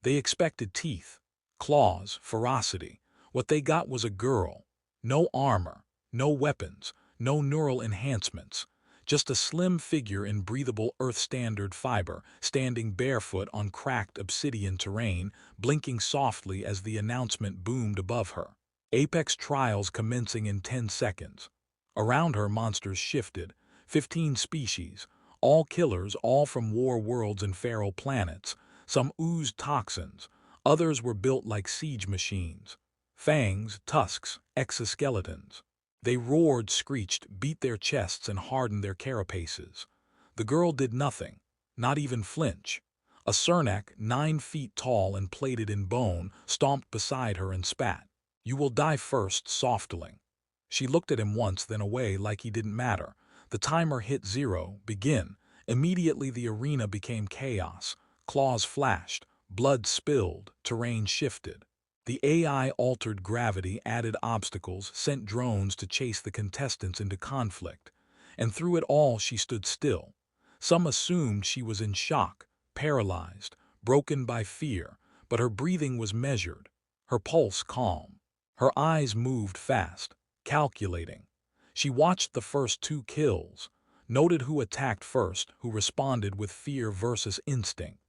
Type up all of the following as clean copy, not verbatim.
They expected teeth, claws, ferocity. What they got was a girl. No armor, no weapons, no neural enhancements. Just a slim figure in breathable Earth-standard fiber, standing barefoot on cracked obsidian terrain, blinking softly as the announcement boomed above her. Apex trials commencing in 10 seconds. Around her, monsters shifted. 15 species, all killers, all from war worlds and feral planets. Some oozed toxins, others were built like siege machines. Fangs, tusks, exoskeletons. They roared, screeched, beat their chests and hardened their carapaces. The girl did nothing, not even flinch. A Cernak, 9 feet tall and plated in bone, stomped beside her and spat. "You will die first, softling." She looked at him once, then away like he didn't matter. The timer hit 0, begin. Immediately the arena became chaos. Claws flashed, blood spilled, terrain shifted. The AI altered gravity, added obstacles, sent drones to chase the contestants into conflict. And through it all she stood still. Some assumed she was in shock, paralyzed, broken by fear, but her breathing was measured, her pulse calm. Her eyes moved fast, calculating. She watched the first 2 kills, noted who attacked first, who responded with fear versus instinct.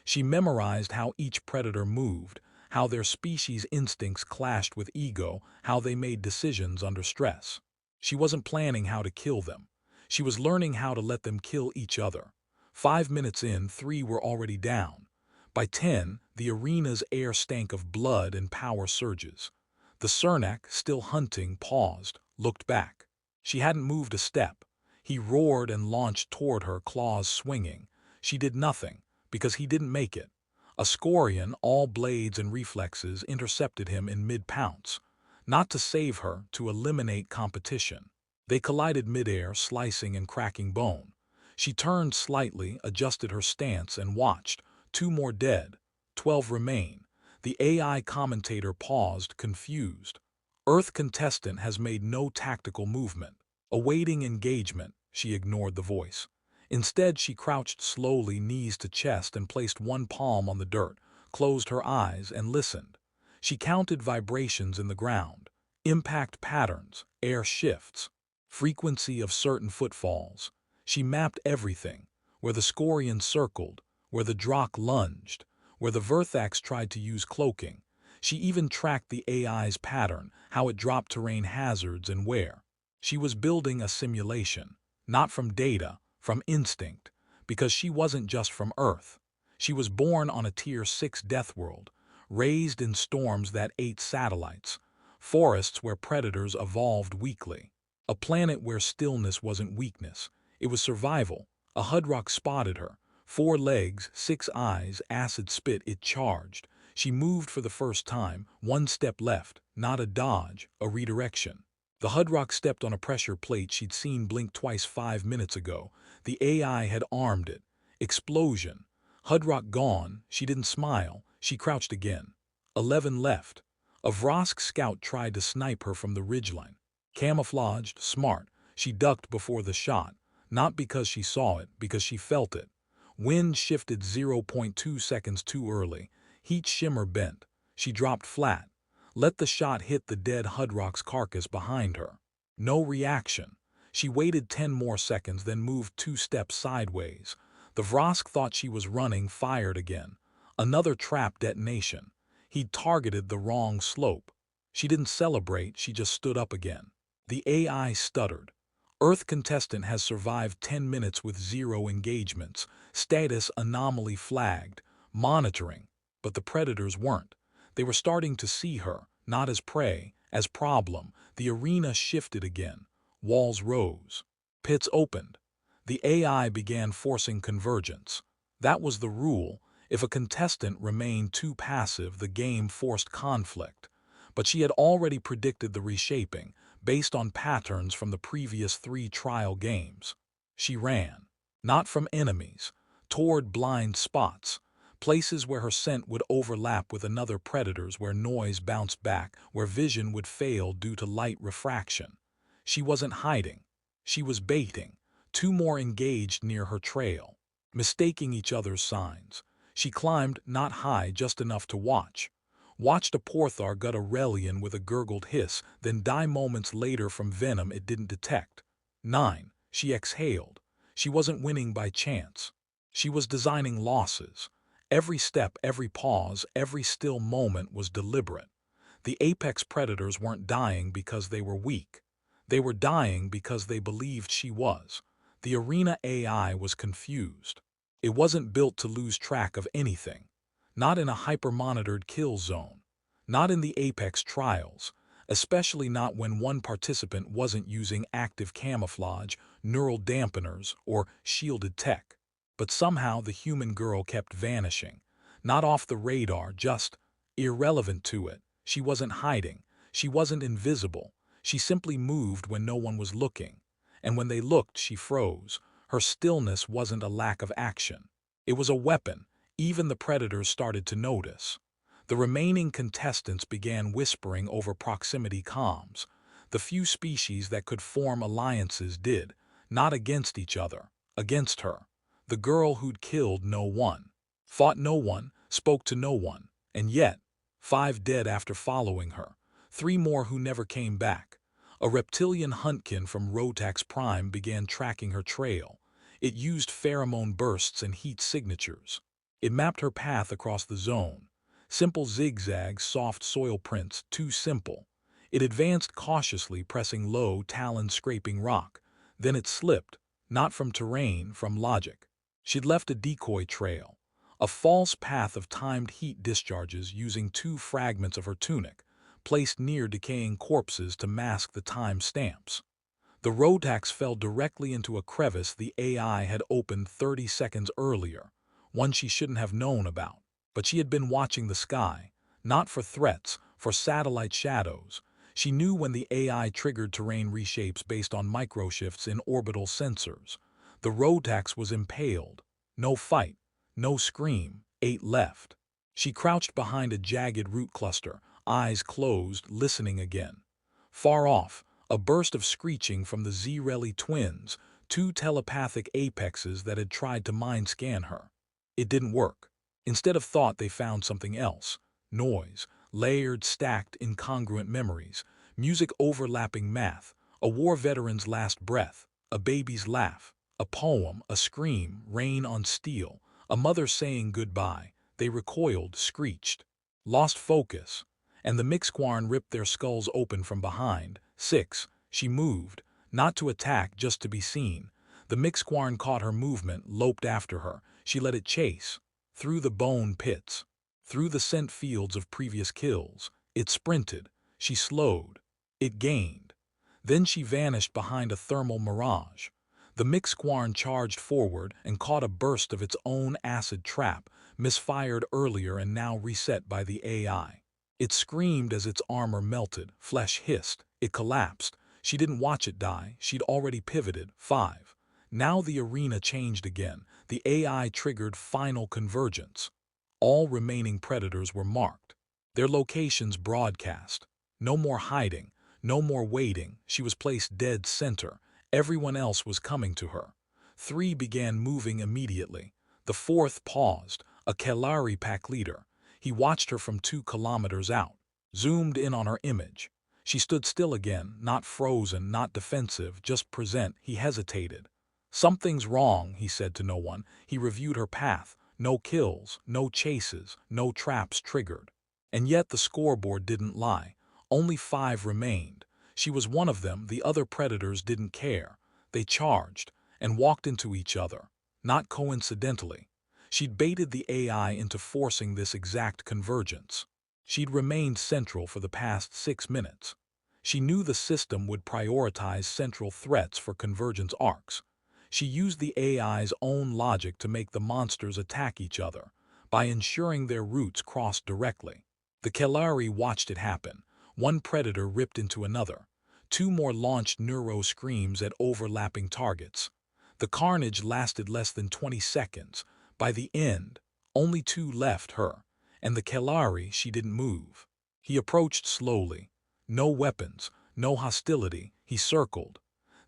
She memorized how each predator moved, how their species' instincts clashed with ego, how they made decisions under stress. She wasn't planning how to kill them. She was learning how to let them kill each other. 5 minutes in, 3 were already down. By 10, the arena's air stank of blood and power surges. The Cernak, still hunting, paused, looked back. She hadn't moved a step. He roared and launched toward her, claws swinging. She did nothing, because he didn't make it. A Scorian, all blades and reflexes, intercepted him in mid-pounce. Not to save her, to eliminate competition. They collided midair, slicing and cracking bone. She turned slightly, adjusted her stance, and watched. 2 more dead. 12 remain. The AI commentator paused, confused. Earth contestant has made no tactical movement. Awaiting engagement, she ignored the voice. Instead, she crouched slowly, knees to chest, and placed one palm on the dirt, closed her eyes, and listened. She counted vibrations in the ground, impact patterns, air shifts, frequency of certain footfalls. She mapped everything, where the Scorian circled, where the Drakh lunged, where the Verthax tried to use cloaking. She even tracked the AI's pattern, how it dropped terrain hazards and where. She was building a simulation, not from data, from instinct, because she wasn't just from Earth. She was born on a Tier 6 death world, raised in storms that ate satellites, forests where predators evolved weekly, a planet where stillness wasn't weakness, it was survival. A Hudrock spotted her. 4 legs, 6 eyes, acid spit, it charged. She moved for the first time, 1 step left, not a dodge, a redirection. The Hudrock stepped on a pressure plate she'd seen blink twice 5 minutes ago. The AI had armed it. Explosion. Hudrock gone. She didn't smile. She crouched again. 11 left. A Vrosk scout tried to snipe her from the ridgeline. Camouflaged, smart. She ducked before the shot. Not because she saw it, because she felt it. Wind shifted 0.2 seconds too early. Heat shimmer bent. She dropped flat. Let the shot hit the dead Hudrock's carcass behind her. No reaction. She waited 10 more seconds, then moved 2 steps sideways. The Vrosk thought she was running, fired again. Another trap detonation. He'd targeted the wrong slope. She didn't celebrate, she just stood up again. The AI stuttered. Earth contestant has survived 10 minutes with 0 engagements. Status anomaly flagged. Monitoring. But the predators weren't. They were starting to see her, not as prey, as problem. The arena shifted again. Walls rose. Pits opened. The AI began forcing convergence. That was the rule. If a contestant remained too passive, the game forced conflict. But she had already predicted the reshaping, based on patterns from the previous 3 trial games. She ran. Not from enemies. Toward blind spots. Places where her scent would overlap with another predator's, where noise bounced back, where vision would fail due to light refraction. She wasn't hiding. She was baiting. 2 more engaged near her trail, mistaking each other's signs. She climbed not high, just enough to watch. Watched a Porthar gut a Relian with a gurgled hiss, then die moments later from venom it didn't detect. 9. She exhaled. She wasn't winning by chance. She was designing losses. Every step, every pause, every still moment was deliberate. The apex predators weren't dying because they were weak. They were dying because they believed she was. The arena AI was confused. It wasn't built to lose track of anything. Not in a hyper-monitored kill zone. Not in the apex trials. Especially not when one participant wasn't using active camouflage, neural dampeners, or shielded tech. But somehow the human girl kept vanishing. Not off the radar, just irrelevant to it. She wasn't hiding. She wasn't invisible. She simply moved when no one was looking. And when they looked, she froze. Her stillness wasn't a lack of action. It was a weapon. Even the predators started to notice. The remaining contestants began whispering over proximity comms. The few species that could form alliances did, not against each other, against her. The girl who'd killed no one, fought no one, spoke to no one, and yet, 5 dead after following her, 3 more who never came back. A reptilian huntkin from Rotax Prime began tracking her trail. It used pheromone bursts and heat signatures. It mapped her path across the zone. Simple zigzags, soft soil prints, too simple. It advanced cautiously, pressing low, talon scraping rock. Then it slipped, not from terrain, from logic. She'd left a decoy trail, a false path of timed heat discharges using 2 fragments of her tunic, placed near decaying corpses to mask the time stamps. The Rotax fell directly into a crevice the AI had opened 30 seconds earlier, one she shouldn't have known about. But she had been watching the sky, not for threats, for satellite shadows. She knew when the AI triggered terrain reshapes based on microshifts in orbital sensors. The Rotax was impaled. No fight, no scream, 8 left. She crouched behind a jagged root cluster, eyes closed, listening again. Far off, a burst of screeching from the Zreli twins, 2 telepathic apexes that had tried to mind scan her. It didn't work. Instead of thought, they found something else. Noise, layered, stacked, incongruent memories, music overlapping math, a war veteran's last breath, a baby's laugh, a poem, a scream, rain on steel, a mother saying goodbye. They recoiled, screeched, lost focus, and the Mixquarn ripped their skulls open from behind. 6. She moved, not to attack, just to be seen. The Mixquarn caught her movement, loped after her. She let it chase. Through the bone pits, through the scent fields of previous kills. It sprinted. She slowed. It gained. Then she vanished behind a thermal mirage. The Mixquarn charged forward and caught a burst of its own acid trap, misfired earlier and now reset by the AI. It screamed as its armor melted, flesh hissed. It collapsed. She didn't watch it die. She'd already pivoted. 5. Now the arena changed again. The AI triggered final convergence. All remaining predators were marked. Their locations broadcast. No more hiding. No more waiting. She was placed dead center. Everyone else was coming to her. 3 began moving immediately. The 4th paused, a Kelari pack leader. He watched her from 2 kilometers out, zoomed in on her image. She stood still again, not frozen, not defensive, just present. He hesitated. Something's wrong, he said to no one. He reviewed her path. No kills, no chases, no traps triggered. And yet the scoreboard didn't lie. Only 5 remained. She was one of them. The other predators didn't care. They charged and walked into each other, not coincidentally. She'd baited the AI into forcing this exact convergence. She'd remained central for the past 6 minutes. She knew the system would prioritize central threats for convergence arcs. She used the AI's own logic to make the monsters attack each other, by ensuring their routes crossed directly. The Kelari watched it happen. 1 predator ripped into another. 2 more launched neuro screams at overlapping targets. The carnage lasted less than 20 seconds. By the end, only 2 left her, and the Kelari, she didn't move. He approached slowly. No weapons, no hostility. He circled.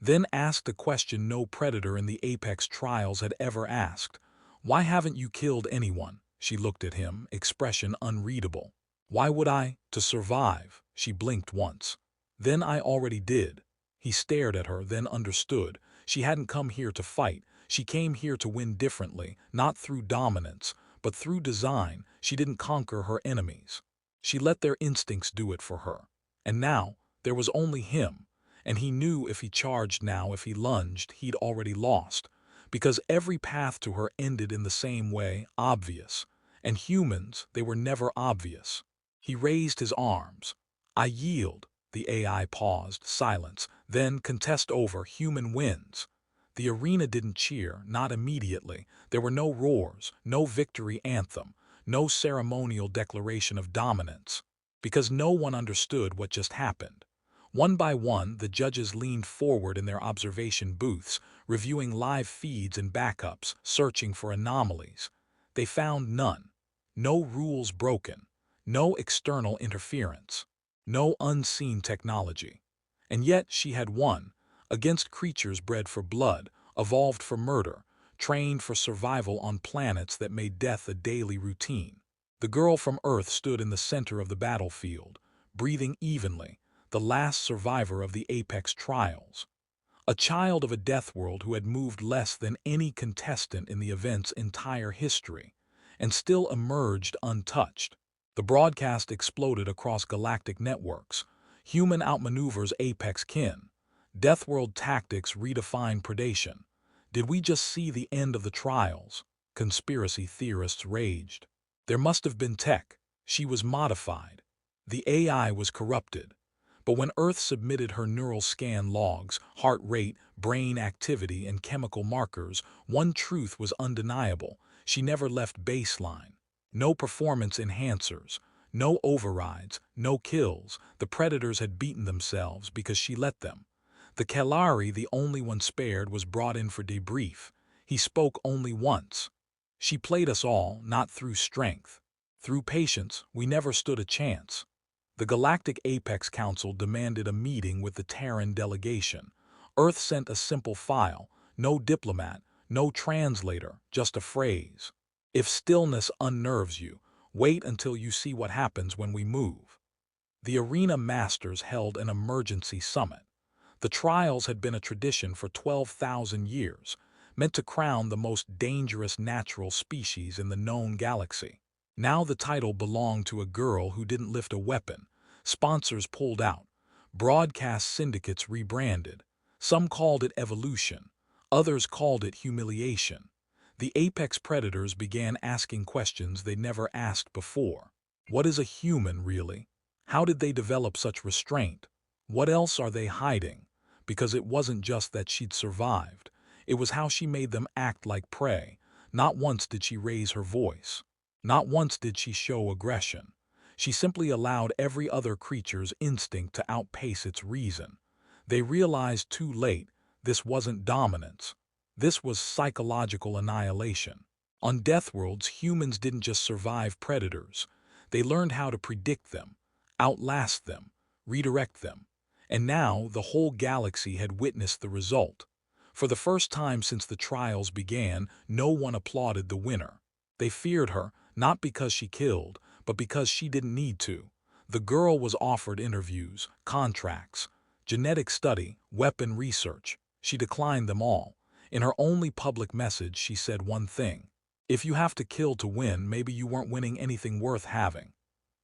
Then asked a question no predator in the Apex trials had ever asked. Why haven't you killed anyone? She looked at him, expression unreadable. Why would I? To survive. She blinked once. Then I already did. He stared at her, then understood. She hadn't come here to fight. She came here to win differently, not through dominance, but through design. She didn't conquer her enemies. She let their instincts do it for her. And now, there was only him. And he knew if he charged now, if he lunged, he'd already lost. Because every path to her ended in the same way, obvious. And humans, they were never obvious. He raised his arms. I yield. The AI paused, silence. Then, contest over, human wins. The arena didn't cheer, not immediately. There were no roars, no victory anthem, no ceremonial declaration of dominance. Because no one understood what just happened. One by one, the judges leaned forward in their observation booths, reviewing live feeds and backups, searching for anomalies. They found none. No rules broken. No external interference. No unseen technology. And yet she had won, against creatures bred for blood, evolved for murder, trained for survival on planets that made death a daily routine. The girl from Earth stood in the center of the battlefield, breathing evenly, the last survivor of the Apex trials. A child of a death world who had moved less than any contestant in the event's entire history, and still emerged untouched. The broadcast exploded across galactic networks. Human outmaneuvers Apex kin. Deathworld tactics redefine predation. Did we just see the end of the trials? Conspiracy theorists raged. There must have been tech. She was modified. The AI was corrupted. But when Earth submitted her neural scan logs, heart rate, brain activity, and chemical markers, one truth was undeniable. She never left baseline. No performance enhancers, no overrides, no kills. The predators had beaten themselves because she let them. The Kalari, the only one spared, was brought in for debrief. He spoke only once. She played us all, not through strength. Through patience, we never stood a chance. The Galactic Apex Council demanded a meeting with the Terran delegation. Earth sent a simple file, no diplomat, no translator, just a phrase. If stillness unnerves you, wait until you see what happens when we move. The arena masters held an emergency summit. The trials had been a tradition for 12,000 years, meant to crown the most dangerous natural species in the known galaxy. Now the title belonged to a girl who didn't lift a weapon. Sponsors pulled out. Broadcast syndicates rebranded. Some called it evolution. Others called it humiliation. The apex predators began asking questions they never asked before. What is a human, really? How did they develop such restraint? What else are they hiding? Because it wasn't just that she'd survived. It was how she made them act like prey. Not once did she raise her voice. Not once did she show aggression. She simply allowed every other creature's instinct to outpace its reason. They realized too late this wasn't dominance. This was psychological annihilation. On death worlds, humans didn't just survive predators. They learned how to predict them, outlast them, redirect them. And now the whole galaxy had witnessed the result. For the first time since the trials began, no one applauded the winner. They feared her, not because she killed, but because she didn't need to. The girl was offered interviews, contracts, genetic study, weapon research. She declined them all. In her only public message, she said one thing. If you have to kill to win, maybe you weren't winning anything worth having.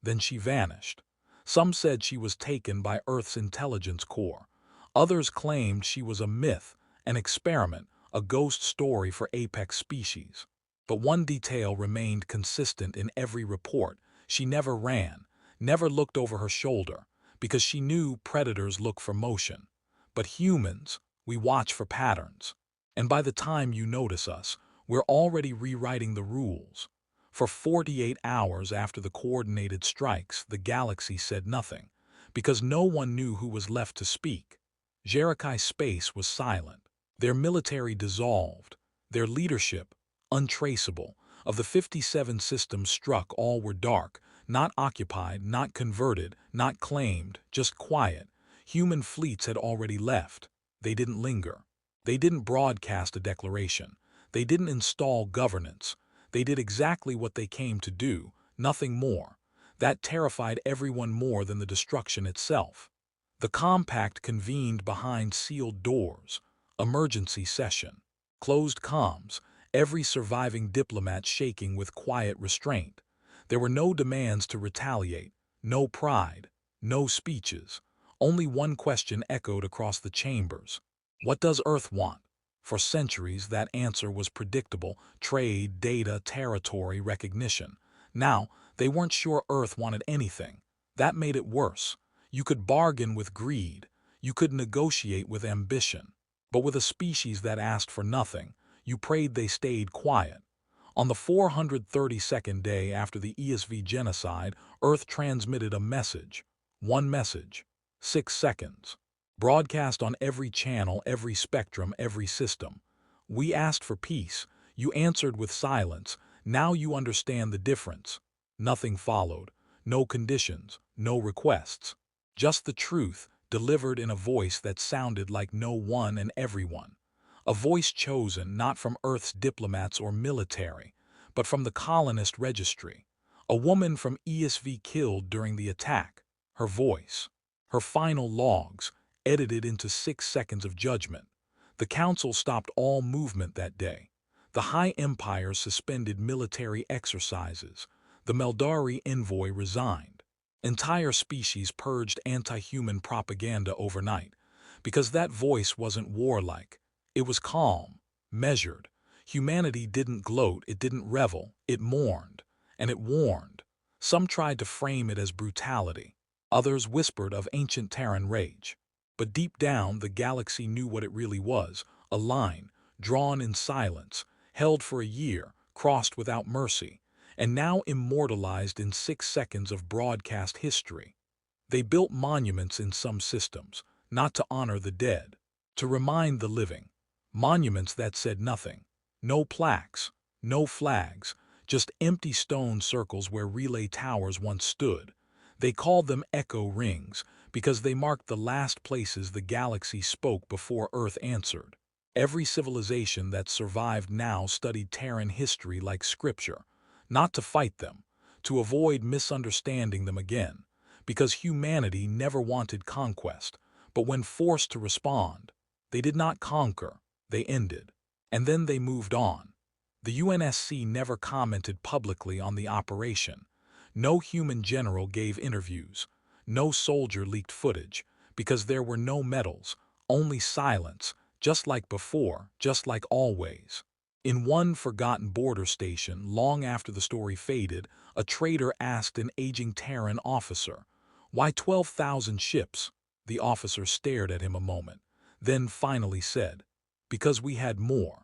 Then she vanished. Some said she was taken by Earth's intelligence core. Others claimed she was a myth, an experiment, a ghost story for apex species. But one detail remained consistent in every report. She never ran, never looked over her shoulder, because she knew predators look for motion. But humans, we watch for patterns. And by the time you notice us, we're already rewriting the rules. For 48 hours after the coordinated strikes, the galaxy said nothing, because no one knew who was left to speak. Jerikai space was silent. Their military dissolved. Their leadership, untraceable. Of the 57 systems struck, all were dark, not occupied, not converted, not claimed, just quiet. Human fleets had already left. They didn't linger. They didn't broadcast a declaration. They didn't install governance. They did exactly what they came to do, nothing more. That terrified everyone more than the destruction itself. The compact convened behind sealed doors. Emergency session. Closed comms, every surviving diplomat shaking with quiet restraint. There were no demands to retaliate, no pride, no speeches. Only one question echoed across the chambers. What does Earth want? For centuries, that answer was predictable: trade, data, territory, recognition. Now, they weren't sure Earth wanted anything. That made it worse. You could bargain with greed. You could negotiate with ambition. But with a species that asked for nothing, you prayed they stayed quiet. On the 432nd day after the ESV genocide, Earth transmitted a message. One message. 6 seconds. Broadcast on every channel, every spectrum, every system. We asked for peace. You answered with silence. Now you understand the difference. Nothing followed. No conditions. No requests. Just the truth, delivered in a voice that sounded like no one and everyone. A voice chosen not from Earth's diplomats or military, but from the colonist registry. A woman from ESV killed during the attack. Her voice. Her final logs, edited into 6 seconds of judgment. The council stopped all movement that day. The High Empire suspended military exercises. The Meldari envoy resigned. Entire species purged anti-human propaganda overnight, because that voice wasn't warlike. It was calm, measured. Humanity didn't gloat, it didn't revel, it mourned, and it warned. Some tried to frame it as brutality. Others whispered of ancient Terran rage. But deep down, the galaxy knew what it really was: a line, drawn in silence, held for a year, crossed without mercy, and now immortalized in 6 seconds of broadcast history. They built monuments in some systems, not to honor the dead, to remind the living. Monuments that said nothing. No plaques, no flags, just empty stone circles where relay towers once stood. They called them echo rings because they marked the last places the galaxy spoke before Earth answered. Every civilization that survived now studied Terran history like scripture, not to fight them, to avoid misunderstanding them again, because humanity never wanted conquest, but when forced to respond, they did not conquer, they ended. And then they moved on. The UNSC never commented publicly on the operation. No human general gave interviews. No soldier leaked footage, because there were no medals, only silence, just like before, just like always. In one forgotten border station, long after the story faded, a trader asked an aging Terran officer, "Why 12,000 ships?" The officer stared at him a moment, then finally said, "Because we had more."